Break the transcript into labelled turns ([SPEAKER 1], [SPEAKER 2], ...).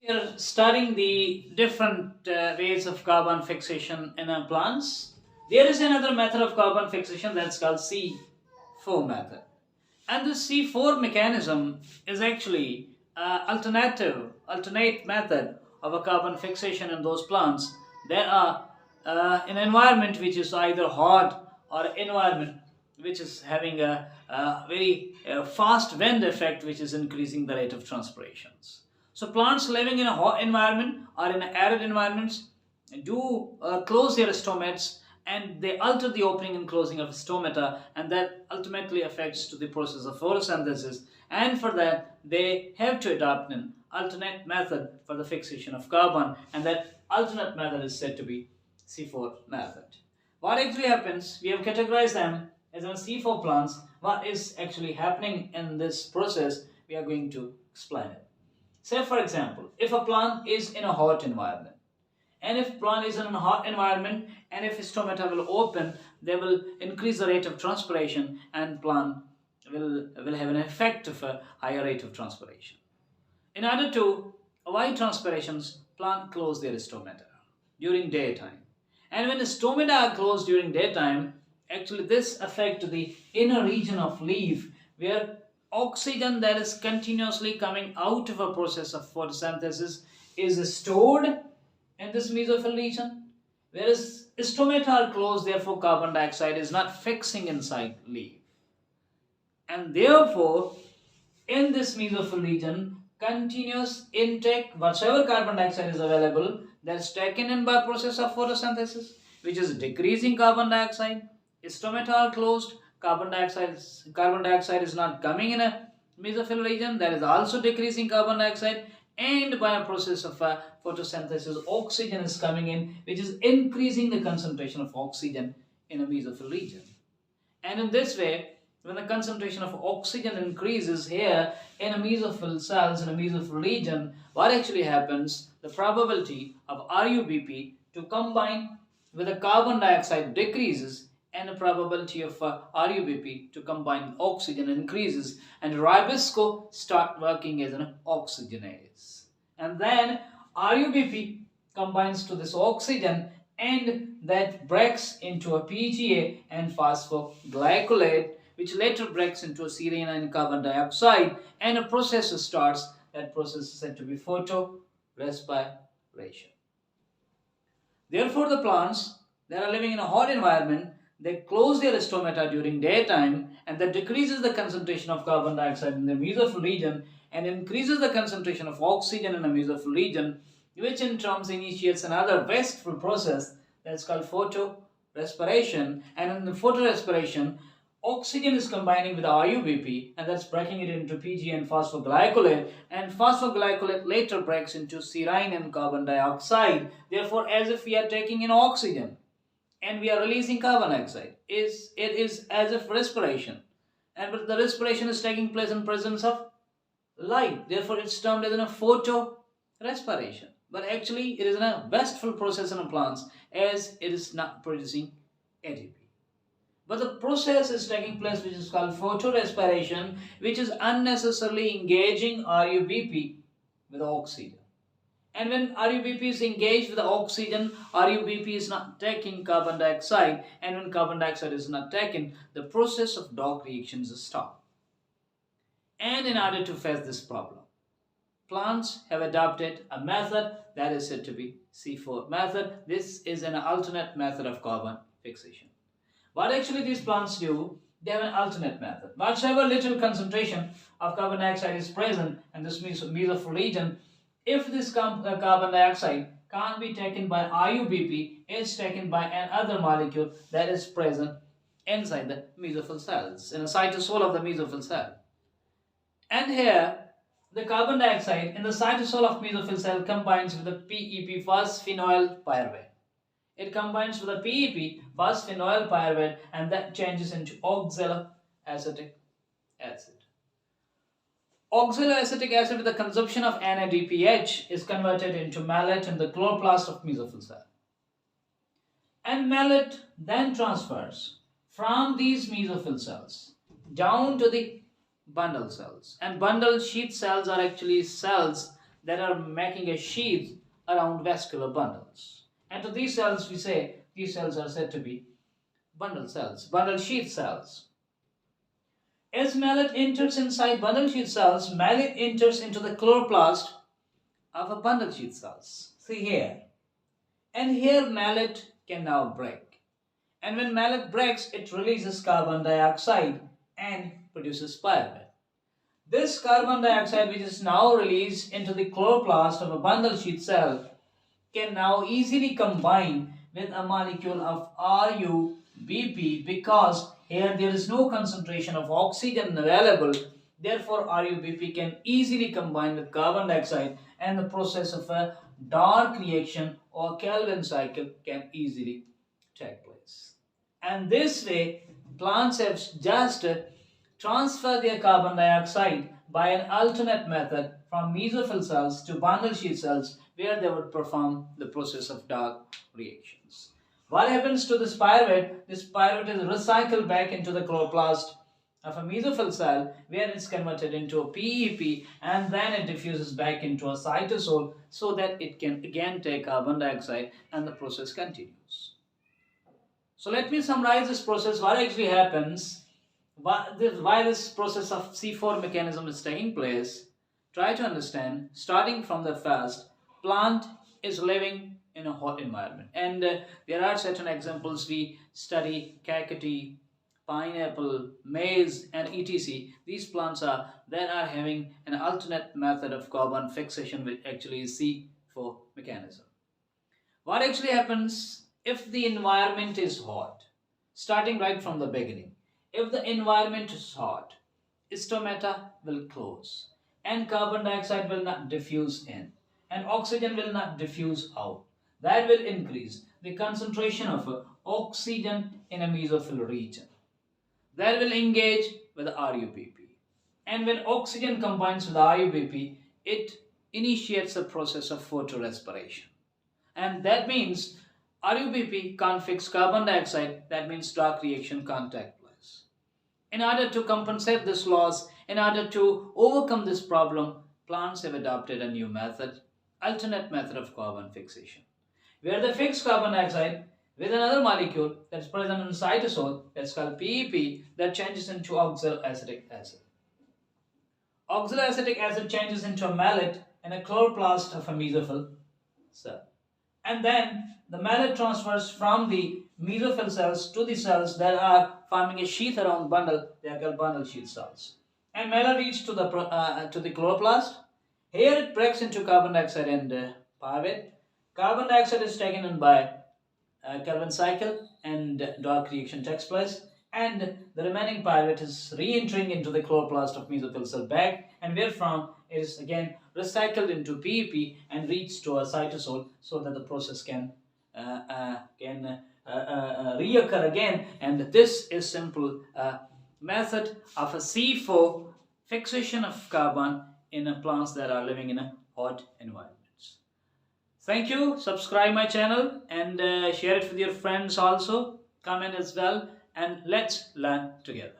[SPEAKER 1] We are studying the different ways of carbon fixation in our plants. There is another method of carbon fixation that's called C4 method. And this C4 mechanism is actually alternate method of a carbon fixation in those plants that are in an environment which is either hot or environment which is having a very fast wind effect which is increasing the rate of transpirations. So plants living in a hot environment or in arid environments do close their stomates, and they alter the opening and closing of stomata, and that ultimately affects to the process of photosynthesis, and for that they have to adopt an alternate method for the fixation of carbon, and that alternate method is said to be C4 method. What actually happens, we have categorized them as in C4 plants. What is actually happening in this process, we are going to explain it. Say for example, if a plant is in a hot environment, and if plant is in a hot environment and if stomata will open, they will increase the rate of transpiration, and plant will have an effect of a higher rate of transpiration. In order to avoid transpirations, plant close their stomata during daytime. And when the stomata are closed during daytime, actually this affects the inner region of leaf, where oxygen that is continuously coming out of a process of photosynthesis is stored in this mesophyll region, whereas stomata are closed, therefore carbon dioxide is not fixing inside leaf. And therefore, in this mesophyll region, continuous intake, whatsoever carbon dioxide is available, that's taken in by process of photosynthesis, which is decreasing carbon dioxide. Stomata are closed, carbon dioxide is not coming in a mesophyll region, that is also decreasing carbon dioxide, and by a process of photosynthesis, oxygen is coming in, which is increasing the concentration of oxygen in a mesophyll region. And in this way, when the concentration of oxygen increases here in a mesophyll cells, in a mesophyll region, what actually happens, the probability of RUBP to combine with the carbon dioxide decreases, and the probability of RUBP to combine with oxygen increases, and ribosco start working as an oxygenase. And then RUBP combines to this oxygen, and that breaks into a PGA and phosphoglycolate, which later breaks into a serine and carbon dioxide, and a process starts. That process is said to be photorespiration. Therefore, the plants that are living in a hot environment, they close their stomata during daytime, and that decreases the concentration of carbon dioxide in the mesophyll region and increases the concentration of oxygen in the mesophyll region, which in turn initiates another wasteful process that's called photorespiration. And in the photorespiration, oxygen is combining with RUBP, and that's breaking it into PG and phosphoglycolate, and phosphoglycolate later breaks into serine and carbon dioxide. Therefore, as if we are taking in oxygen and we are releasing carbon dioxide, it is as if respiration, and but the respiration is taking place in presence of light. Therefore, it's termed as a photorespiration. But actually, it is a wasteful process in plants, as it is not producing ATP. But the process is taking place which is called photorespiration, which is unnecessarily engaging RUBP with oxygen. And when RUBP is engaged with the oxygen, RUBP is not taking carbon dioxide, and when carbon dioxide is not taken, the process of dog reactions is stopped. And in order to face this problem, plants have adopted a method that is said to be C4 method. This is an alternate method of carbon fixation. What actually these plants do, they have an alternate method. Whatsoever little concentration of carbon dioxide is present in this mesophyll region, if this carbon dioxide can't be taken by RUBP, it's taken by another molecule that is present inside the mesophyll cells, in a cytosol of the mesophyll cell. And here, the carbon dioxide in the cytosol of mesophyll cell combines with the PEP, phosphenoyl pyruvate. It combines with the PEP, phosphenoyl pyruvate, and that changes into oxaloacetic acid. Oxaloacetic acid with the consumption of NADPH is converted into malate in the chloroplast of mesophyll cell. And malate then transfers from these mesophyll cells down to the bundle cells. And bundle sheath cells are actually cells that are making a sheath around vascular bundles. And to these cells, we say these cells are said to be bundle cells, bundle sheath cells. As mallet enters inside bundle sheath cells, mallet enters into the chloroplast of a bundle sheath cells. See here. And here mallet can now break. And when mallet breaks, it releases carbon dioxide and produces pyruvate. This carbon dioxide, which is now released into the chloroplast of a bundle sheath cell, can now easily combine with a molecule of RuBP, because here there is no concentration of oxygen available. Therefore, RuBP can easily combine with carbon dioxide, and the process of a dark reaction or Calvin cycle can easily take place. And this way, plants have just transferred their carbon dioxide by an alternate method from mesophyll cells to bundle sheath cells, where they would perform the process of dark reactions. What happens to this pyruvate? This pyruvate is recycled back into the chloroplast of a mesophyll cell, where it's converted into a PEP, and then it diffuses back into a cytosol so that it can again take carbon dioxide, and the process continues. So let me summarize this process. What actually happens, why this process of C4 mechanism is taking place. Try to understand, starting from the first, plant is living in a hot environment, and there are certain examples. We study cacti, pineapple, maize, and etc. These plants are having an alternate method of carbon fixation, which actually is C4 mechanism. What actually happens if the environment is hot? Starting right from the beginning, if the environment is hot, stomata will close, and carbon dioxide will not diffuse in, and oxygen will not diffuse out. That will increase the concentration of oxygen in a mesophyll region. That will engage with RuBP. And when oxygen combines with RuBP, it initiates a process of photorespiration. And that means RuBP can't fix carbon dioxide. That means dark reaction can't take place. In order to compensate this loss, in order to overcome this problem, plants have adopted a new method, alternate method of carbon fixation, where they fix carbon dioxide with another molecule that's present in the cytosol, that's called PEP, that changes into oxaloacetic acid. Oxaloacetic acid changes into a mallet in a chloroplast of a mesophyll cell. And then the mallet transfers from the mesophyll cells to the cells that are forming a sheath around bundle. They are called bundle sheath cells. And mallet reaches to the chloroplast. Here it breaks into carbon dioxide and pyruvate. Carbon dioxide is taken in by Calvin cycle, and dark reaction takes place, and the remaining pyruvate is re-entering into the chloroplast of mesophyll cell bag, and wherefrom it is again recycled into PEP and reaches to a cytosol, so that the process can reoccur again. And this is simple method of a C4 fixation of carbon in plants that are living in a hot environment. Thank you. Subscribe my channel and share it with your friends also. Comment as well, and let's learn together.